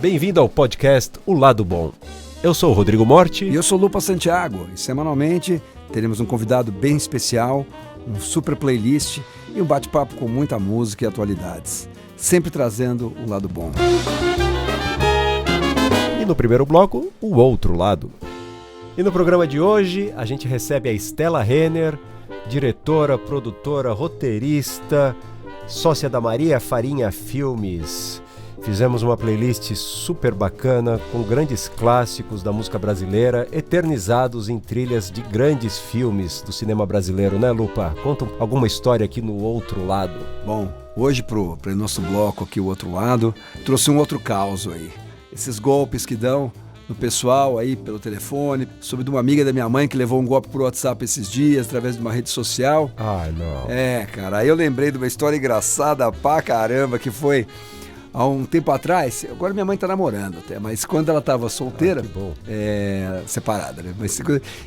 Bem-vindo ao podcast O Lado Bom. Eu sou o Rodrigo Morti. E eu sou o Lupa Santiago. E semanalmente teremos um convidado bem especial, um super playlist e um bate-papo com muita música e atualidades. Sempre trazendo o lado bom. E no primeiro bloco, o outro lado. E no programa de hoje, a gente recebe a Stella Renner, diretora, produtora, roteirista, sócia da Maria Farinha Filmes. Fizemos uma playlist super bacana, com grandes clássicos da música brasileira, eternizados em trilhas de grandes filmes do cinema brasileiro, né, Lupa? Conta alguma história aqui no outro lado. Bom, hoje pro nosso bloco aqui, o outro lado, trouxe um outro caos aí. Esses golpes que dão no pessoal aí pelo telefone, sobre de uma amiga da minha mãe que levou um golpe por WhatsApp esses dias, através de uma rede social. Ai, não. Cara, aí eu lembrei de uma história engraçada pra caramba, que foi há um tempo atrás. Agora minha mãe tá namorando até, mas quando ela tava solteira, que bom. Separada, né? Mas,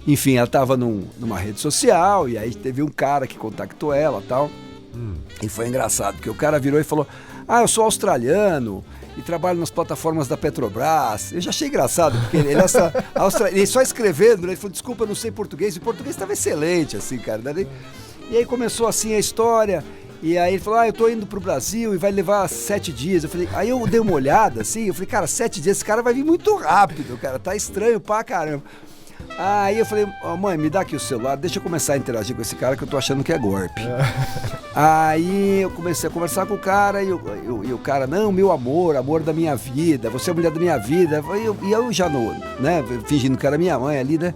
enfim, ela tava numa rede social e aí teve um cara que contactou ela e tal. E foi engraçado, porque o cara virou e falou: eu sou australiano e trabalho nas plataformas da Petrobras. Eu já achei engraçado, porque ele só escrevendo, né? Ele falou: desculpa, eu não sei português. E o português estava excelente, assim, cara. E aí começou assim a história. E aí ele falou: eu tô indo pro Brasil e vai levar 7 dias. Aí eu dei uma olhada, assim, eu falei: cara, 7 dias, esse cara vai vir muito rápido, cara, tá estranho pra caramba. Aí eu falei: mãe, me dá aqui o celular, deixa eu começar a interagir com esse cara que eu tô achando que é golpe. Aí eu comecei a conversar com o cara e o cara: não, meu amor da minha vida, você é a mulher da minha vida. E eu já fingindo que era minha mãe ali, né?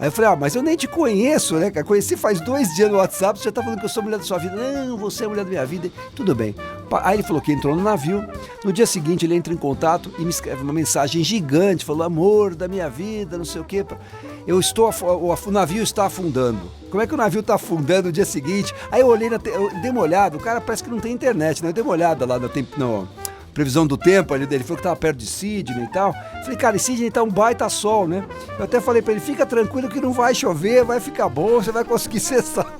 Aí eu falei: mas eu nem te conheço, né, cara? Conheci faz 2 dias no WhatsApp, você já tá falando que eu sou a mulher da sua vida. Não, você é a mulher da minha vida. Tudo bem. Aí ele falou que entrou no navio. No dia seguinte ele entra em contato e me escreve uma mensagem gigante, falou: amor da minha vida, não sei o quê. O navio está afundando. Como é que o navio está afundando no dia seguinte? Aí eu olhei, eu dei uma olhada, o cara parece que não tem internet, né? Eu dei uma olhada lá no previsão do tempo ali dele, falou que tava perto de Sydney e tal. Falei: cara, em Sydney tá um baita sol, né? Eu até falei pra ele: fica tranquilo que não vai chover, vai ficar bom, você vai conseguir cessar.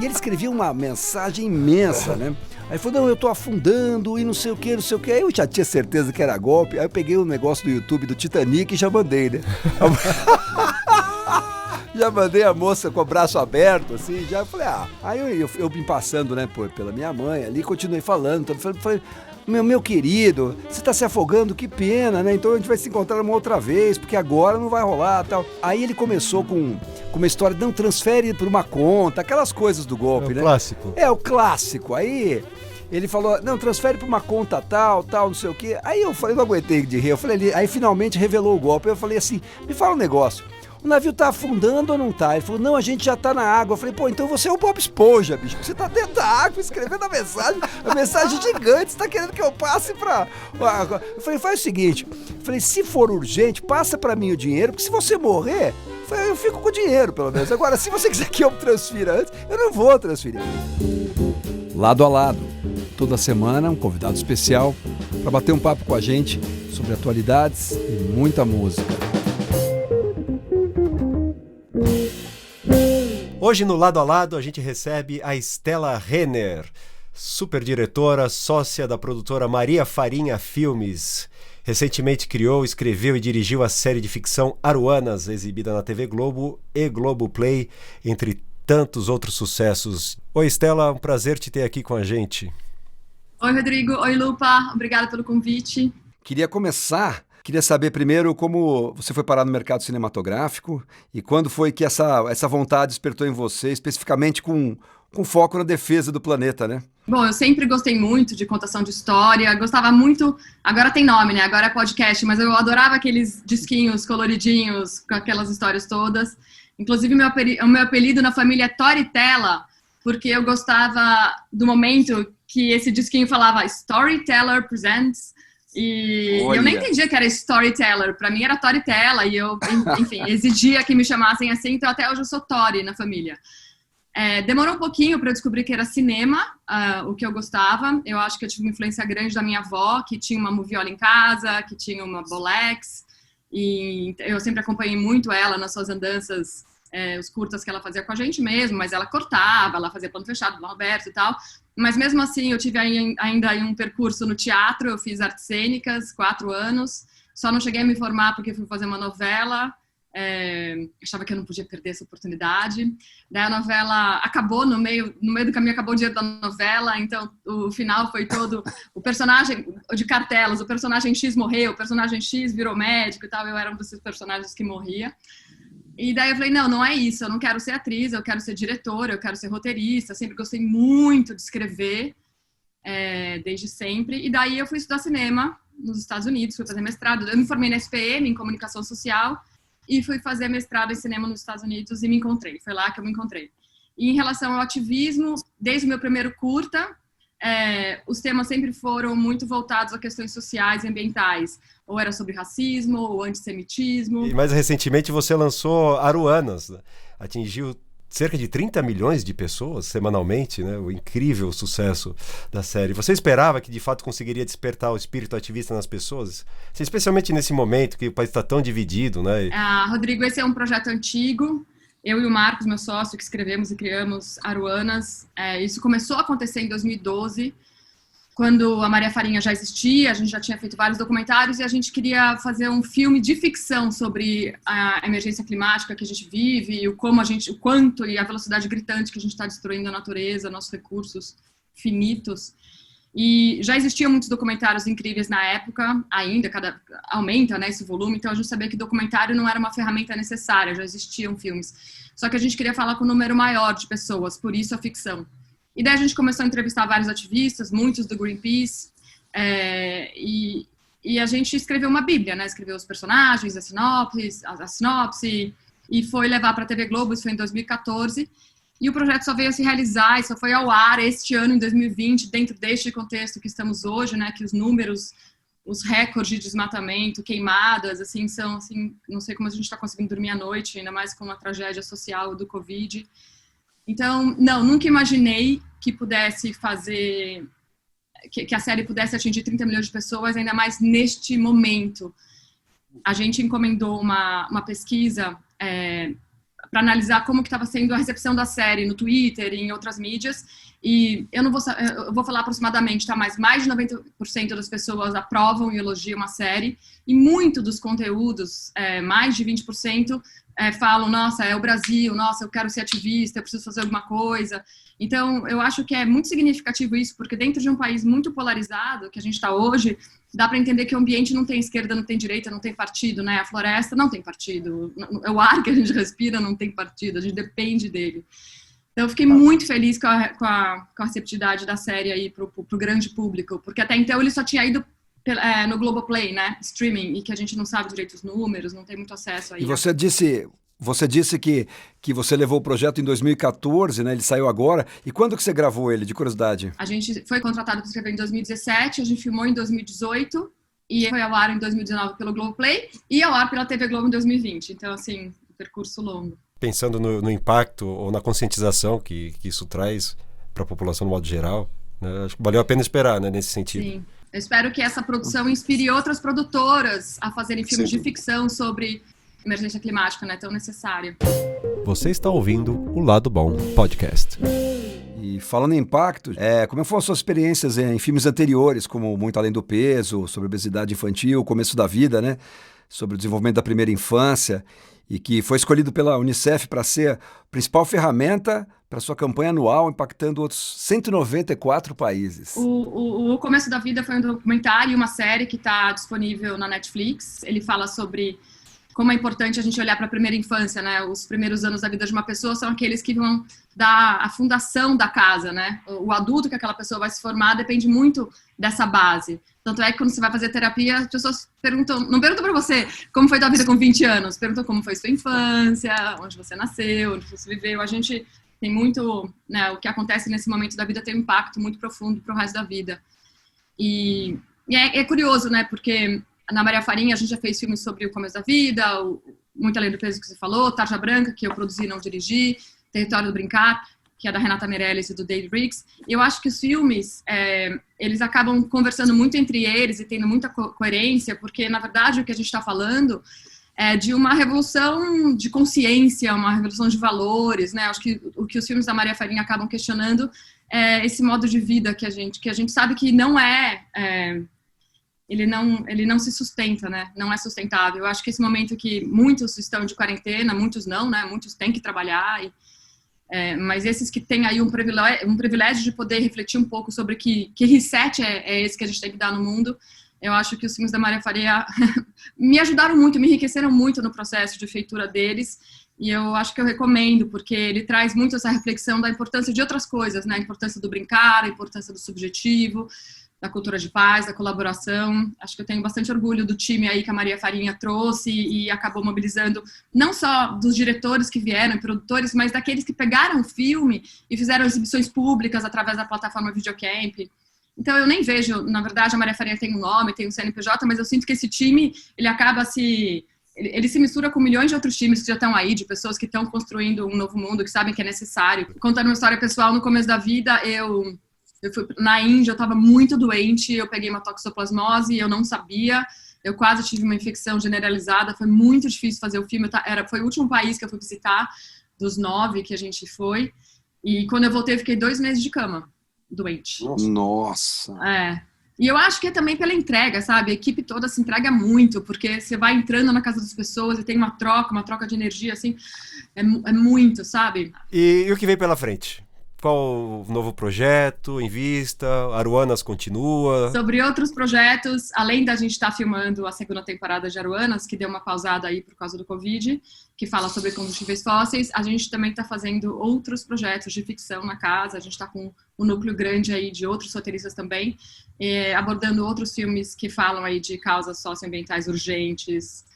E ele escrevia uma mensagem imensa, né? Aí ele falou: não, eu tô afundando e não sei o que. Aí eu já tinha certeza que era golpe. Aí eu peguei um negócio do YouTube do Titanic e já mandei, né? Já mandei a moça com o braço aberto, assim, já falei: Aí eu vim passando, né, pela minha mãe ali, continuei falando, falei: meu querido, você tá se afogando, que pena, né? Então a gente vai se encontrar uma outra vez, porque agora não vai rolar, tal. Aí ele começou com uma história: não, transfere por uma conta, aquelas coisas do golpe, né? Clássico. O clássico. Aí ele falou: não, transfere por uma conta tal, não sei o quê. Aí eu falei, não aguentei de rir, aí finalmente revelou o golpe. Eu falei assim: me fala um negócio, o navio tá afundando ou não tá? Ele falou: não, a gente já tá na água. Eu falei: pô, então você é o Bob Esponja, bicho. Você tá dentro da água escrevendo a mensagem gigante. Você tá querendo que eu passe pra... Eu falei: faz o seguinte. Eu falei: se for urgente, passa pra mim o dinheiro, porque se você morrer, eu fico com o dinheiro, pelo menos. Agora, se você quiser que eu transfira antes, eu não vou transferir. Lado a lado. Toda semana, um convidado especial pra bater um papo com a gente sobre atualidades e muita música. Hoje no Lado a Lado a gente recebe a Stella Renner, super diretora, sócia da produtora Maria Farinha Filmes. Recentemente criou, escreveu e dirigiu a série de ficção Aruanas, exibida na TV Globo e Globoplay, entre tantos outros sucessos. Oi, Stella, um prazer te ter aqui com a gente. Oi, Rodrigo. Oi, Lupa. Obrigada pelo convite. Queria saber primeiro como você foi parar no mercado cinematográfico e quando foi que essa vontade despertou em você, especificamente com foco na defesa do planeta, né? Bom, eu sempre gostei muito de contação de história, gostava muito, agora tem nome, né? Agora é podcast, mas eu adorava aqueles disquinhos coloridinhos com aquelas histórias todas. Inclusive, o meu apelido na família é Storyteller, porque eu gostava do momento que esse disquinho falava Storyteller Presents. E eu nem entendia que era Storyteller, pra mim era Storyteller, e eu, enfim, exigia que me chamassem assim, então até hoje eu sou Tori na família. Demorou um pouquinho para eu descobrir que era cinema, o que eu gostava. Eu acho que eu tive uma influência grande da minha avó, que tinha uma moviola em casa, que tinha uma Bolex, e eu sempre acompanhei muito ela nas suas andanças os curtas que ela fazia com a gente mesmo, mas ela cortava, ela fazia plano fechado, plano aberto e tal. Mas mesmo assim, eu tive ainda um percurso no teatro, eu fiz artes cênicas, 4 anos, só não cheguei a me formar porque fui fazer uma novela, achava que eu não podia perder essa oportunidade. Daí a novela acabou, no meio do caminho acabou o dinheiro da novela, então o final foi todo, o personagem de cartelas, o personagem X morreu, o personagem X virou médico e tal, eu era um desses personagens que morria. E daí eu falei, não é isso, eu não quero ser atriz, eu quero ser diretora, eu quero ser roteirista, sempre gostei muito de escrever, desde sempre. E daí eu fui estudar cinema nos Estados Unidos, fui fazer mestrado, eu me formei na SPM, em comunicação social, e fui fazer mestrado em cinema nos Estados Unidos e me encontrei, foi lá que eu me encontrei. E em relação ao ativismo, desde o meu primeiro curta, os temas sempre foram muito voltados a questões sociais e ambientais. Ou era sobre racismo, ou antissemitismo. E mais recentemente você lançou Aruanas, né? Atingiu cerca de 30 milhões de pessoas semanalmente, né? O incrível sucesso da série. Você esperava que de fato conseguiria despertar o espírito ativista nas pessoas? Especialmente nesse momento que o país está tão dividido, né? Rodrigo, esse é um projeto antigo. Eu e o Marcos, meu sócio, que escrevemos e criamos Aruanas. Isso começou a acontecer em 2012, quando a Maria Farinha já existia, a gente já tinha feito vários documentários e a gente queria fazer um filme de ficção sobre a emergência climática que a gente vive, o quanto e a velocidade gritante que a gente está destruindo a natureza, nossos recursos finitos. E já existiam muitos documentários incríveis na época, ainda aumenta, né, esse volume, então a gente sabia que documentário não era uma ferramenta necessária, já existiam filmes. Só que a gente queria falar com um número maior de pessoas, por isso a ficção. E daí a gente começou a entrevistar vários ativistas, muitos do Greenpeace, e a gente escreveu uma bíblia, né? Escreveu os personagens, a sinopse, e foi levar para a TV Globo, isso foi em 2014, e o projeto só veio a se realizar e só foi ao ar este ano, em 2020, dentro deste contexto que estamos hoje, né? Que os números, os recordes de desmatamento, queimadas, assim, são, assim, não sei como a gente está conseguindo dormir à noite, ainda mais com a tragédia social do Covid. Então, nunca imaginei que pudesse fazer, que a série pudesse atingir 30 milhões de pessoas, ainda mais neste momento. A gente encomendou uma pesquisa para analisar como que estava sendo a recepção da série no Twitter e em outras mídias, e eu vou falar aproximadamente, tá? Mas mais de 90% das pessoas aprovam e elogiam a série, e muito dos conteúdos, mais de 20%, falam, nossa, é o Brasil, nossa, eu quero ser ativista, eu preciso fazer alguma coisa. Então, eu acho que é muito significativo isso, porque dentro de um país muito polarizado, que a gente está hoje, dá para entender que o ambiente não tem esquerda, não tem direita, não tem partido, né? A floresta não tem partido, o ar que a gente respira não tem partido, a gente depende dele. Então, eu fiquei muito feliz com a receptividade da série aí pro grande público, porque até então ele só tinha ido no Globoplay, né, streaming, e que a gente não sabe direito os números, não tem muito acesso aí. E você disse que você levou o projeto em 2014, né, ele saiu agora, e quando que você gravou ele, de curiosidade? A gente foi contratado para escrever em 2017, a gente filmou em 2018, e foi ao ar em 2019 pelo Globoplay, e ao ar pela TV Globo em 2020, então, assim, um percurso longo. Pensando no impacto ou na conscientização que isso traz para a população no modo geral, né, acho que valeu a pena esperar, né, nesse sentido. Sim. Eu espero que essa produção inspire outras produtoras a fazerem filmes de ficção sobre emergência climática, né, tão necessária. Você está ouvindo o Lado Bom Podcast. E falando em impacto, como foram as suas experiências em filmes anteriores, como Muito Além do Peso, sobre obesidade infantil, Começo da Vida, né, sobre o desenvolvimento da primeira infância, e que foi escolhido pela Unicef para ser a principal ferramenta para sua campanha anual, impactando outros 194 países. O Começo da Vida foi um documentário e uma série que está disponível na Netflix. Ele fala sobre como é importante a gente olhar para a primeira infância, né? Os primeiros anos da vida de uma pessoa são aqueles que vão dar a fundação da casa, né? O adulto que aquela pessoa vai se formar depende muito dessa base. Tanto é que quando você vai fazer terapia, as pessoas não perguntam para você como foi tua vida com 20 anos, perguntam como foi sua infância, onde você nasceu, onde você viveu. A gente tem muito, né, o que acontece nesse momento da vida tem um impacto muito profundo para o resto da vida. E é curioso, né, porque na Maria Farinha a gente já fez filmes sobre o começo da vida, Muito Além do Peso que você falou, Tarja Branca, que eu produzi e não dirigi, Território do Brincar, que é da Renata Meirelles e do Dave Riggs. E eu acho que os filmes, eles acabam conversando muito entre eles e tendo muita coerência, porque, na verdade, o que a gente está falando de uma revolução de consciência, uma revolução de valores, né? Acho que o que os filmes da Maria Farinha acabam questionando é esse modo de vida que a gente sabe que não ele não se sustenta, né? Não é sustentável. Eu acho que esse momento que muitos estão de quarentena, muitos não, né? Muitos têm que trabalhar, mas esses que têm aí um privilégio de poder refletir um pouco sobre que reset é esse que a gente tem que dar no mundo. Eu acho que os filmes da Maria Faria me ajudaram muito, me enriqueceram muito no processo de feitura deles, e eu acho que eu recomendo, porque ele traz muito essa reflexão da importância de outras coisas, né? A importância do brincar, a importância do subjetivo, da cultura de paz, da colaboração. Acho que eu tenho bastante orgulho do time aí que a Maria Farinha trouxe e acabou mobilizando, não só dos diretores que vieram, produtores, mas daqueles que pegaram o filme e fizeram exibições públicas através da plataforma Videocamp. Então eu nem vejo, na verdade a Maria Farinha tem um nome, tem um CNPJ, mas eu sinto que esse time, ele acaba ele se mistura com milhões de outros times que já estão aí, de pessoas que estão construindo um novo mundo, que sabem que é necessário. Contando uma história pessoal, no começo da vida, eu fui na Índia, eu estava muito doente, eu peguei uma toxoplasmose, eu não sabia, eu quase tive uma infecção generalizada, foi muito difícil fazer o filme, foi o último país que eu fui visitar, dos 9 que a gente foi, e quando eu voltei eu fiquei 2 meses de cama, doente. Nossa! E eu acho que é também pela entrega, sabe? A equipe toda se entrega muito, porque você vai entrando na casa das pessoas e tem uma troca de energia, assim, é muito, sabe? E o que vem pela frente? Qual o novo projeto em vista? Aruanas continua? Sobre outros projetos, além da gente estar filmando a 2ª temporada de Aruanas, que deu uma pausada aí por causa do Covid, que fala sobre combustíveis fósseis, a gente também está fazendo outros projetos de ficção na casa, a gente está com um núcleo grande aí de outros roteiristas também, abordando outros filmes que falam aí de causas socioambientais urgentes,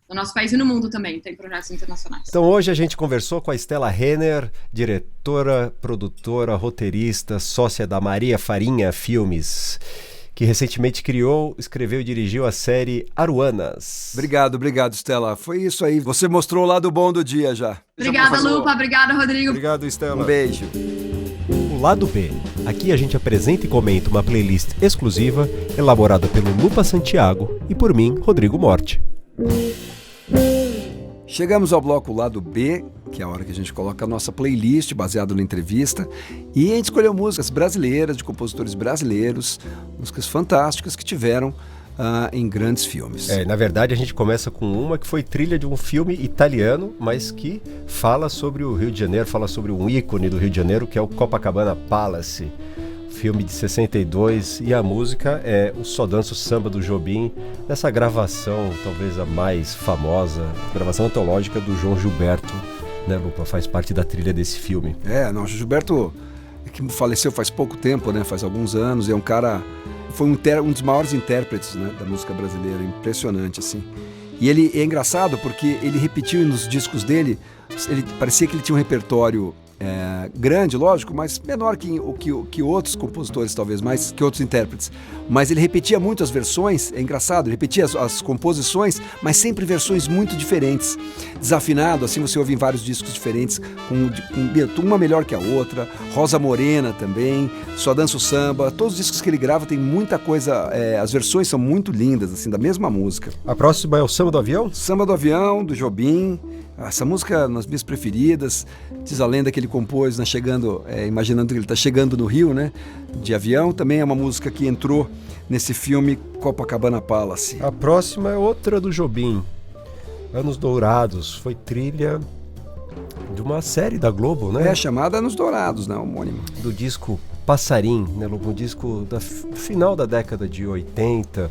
no nosso país e no mundo também, tem projetos internacionais. Então hoje a gente conversou com a Stella Renner, diretora, produtora, roteirista, sócia da Maria Farinha Filmes, que recentemente criou, escreveu e dirigiu a série Aruanas. Obrigado, Stella. Foi isso aí. Você mostrou o lado bom do dia já. Obrigada, Lupa. Obrigada, Rodrigo. Obrigado, Stella. Um beijo. O Lado B. Aqui a gente apresenta e comenta uma playlist exclusiva elaborada pelo Lupa Santiago e por mim, Rodrigo Morte. Chegamos ao bloco Lado B, que é a hora que a gente coloca a nossa playlist baseado na entrevista, e a gente escolheu músicas brasileiras, de compositores brasileiros, músicas fantásticas que tiveram em grandes filmes. Na verdade a gente começa com uma que foi trilha de um filme italiano, mas que fala sobre o Rio de Janeiro, fala sobre um ícone do Rio de Janeiro, que é o Copacabana Palace. Filme de 62, e a música é o Só Danço Samba do Jobim, nessa gravação talvez a mais famosa, gravação antológica do João Gilberto, né, Lupa? Faz parte da trilha desse filme. O Gilberto, que faleceu faz pouco tempo, né, faz alguns anos, é um cara, foi um dos maiores intérpretes, né, da música brasileira, impressionante, assim. E ele é engraçado porque ele repetiu nos discos dele, parecia que ele tinha um repertório grande, lógico, mas menor que outros compositores, talvez, mais que outros intérpretes. Mas ele repetia muito as versões, é engraçado, ele repetia as composições, mas sempre versões muito diferentes. Desafinado, assim você ouve em vários discos diferentes, com uma melhor que a outra. Rosa Morena também, Só Danço Samba, todos os discos que ele grava tem muita coisa, as versões são muito lindas, assim, da mesma música. A próxima é o Samba do Avião? Samba do Avião, do Jobim. Essa música é uma das minhas preferidas. Diz a lenda que ele compôs, né, imaginando que ele está chegando no Rio, né, de avião. Também é uma música que entrou nesse filme Copacabana Palace. A próxima é outra do Jobim, Anos Dourados. Foi trilha de uma série da Globo, né? Chamada Anos Dourados, né, homônimo. Do disco Passarim, né, um disco do final da década de 80,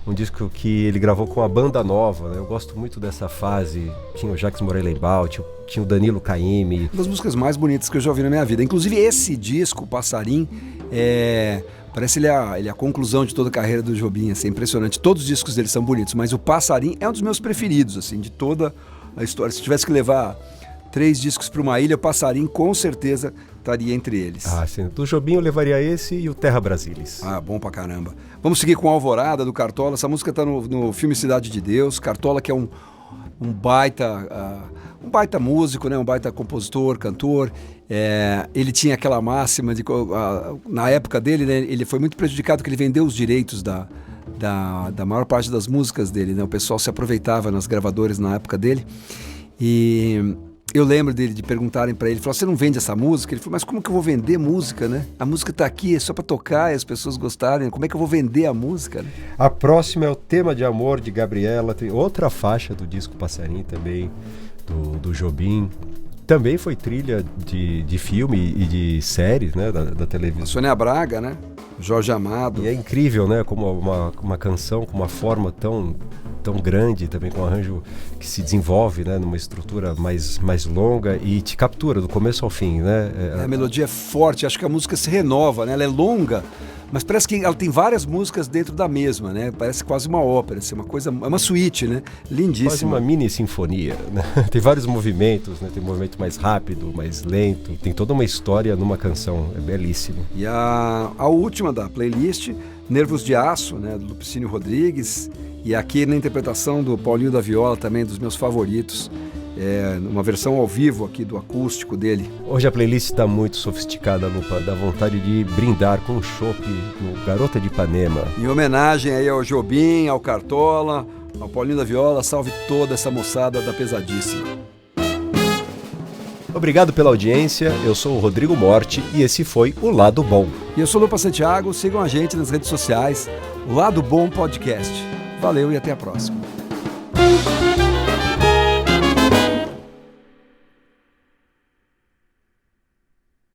um disco que ele gravou com a banda nova, né? Eu gosto muito dessa fase, tinha o Jacques Moreira-Leibal, tinha o Danilo Caymmi. Uma das músicas mais bonitas que eu já ouvi na minha vida. Inclusive esse disco, Passarim, parece ele a conclusão de toda a carreira do Jobim, assim, impressionante. Todos os discos dele são bonitos, mas o Passarim é um dos meus preferidos, assim, de toda a história. Se tivesse que levar 3 discos para uma ilha, o Passarim com certeza estaria entre eles. Sim. Do Jobim eu levaria esse e o Terra Brasilis. Bom pra caramba. Vamos seguir com Alvorada, do Cartola. Essa música tá no filme Cidade de Deus. Cartola, que é um baita músico, né? Um baita compositor, cantor. Ele tinha aquela máxima de... na época dele, né? Ele foi muito prejudicado porque ele vendeu os direitos da maior parte das músicas dele, né? O pessoal se aproveitava nas gravadoras na época dele. E eu lembro dele de perguntarem para ele, falou, você não vende essa música? Ele falou, mas como que eu vou vender música, né? A música tá aqui, é só para tocar e as pessoas gostarem. Como é que eu vou vender a música, né? A próxima é o Tema de Amor, de Gabriela. Tem outra faixa do disco Passarinho também, do Jobim. Também foi trilha de filme e de séries, né, da televisão. A Sônia Braga, né? Jorge Amado. E é incrível, né, como uma canção com uma forma tão grande, também com um arranjo que se desenvolve, né, numa estrutura mais longa e te captura do começo ao fim, né? A melodia é forte, acho que a música se renova, né? Ela é longa, mas parece que ela tem várias músicas dentro da mesma, né? Parece quase uma ópera, assim, é uma suíte, né? Lindíssima. Quase uma mini sinfonia, né? Tem vários movimentos, né? Tem um movimento mais rápido, mais lento, tem toda uma história numa canção, é belíssimo. E a última da playlist, Nervos de Aço, né? Do Lupicínio Rodrigues, e aqui na interpretação do Paulinho da Viola, também dos meus favoritos. Uma versão ao vivo aqui do acústico dele. Hoje a playlist está muito sofisticada, Lupa, dá vontade de brindar com um chopp no Garota de Ipanema. Em homenagem aí ao Jobim, ao Cartola, ao Paulinho da Viola, salve toda essa moçada da Pesadíssima. Obrigado pela audiência, eu sou o Rodrigo Morte e esse foi O Lado Bom. E eu sou o Lupa Santiago, sigam a gente nas redes sociais, O Lado Bom Podcast. Valeu e até a próxima.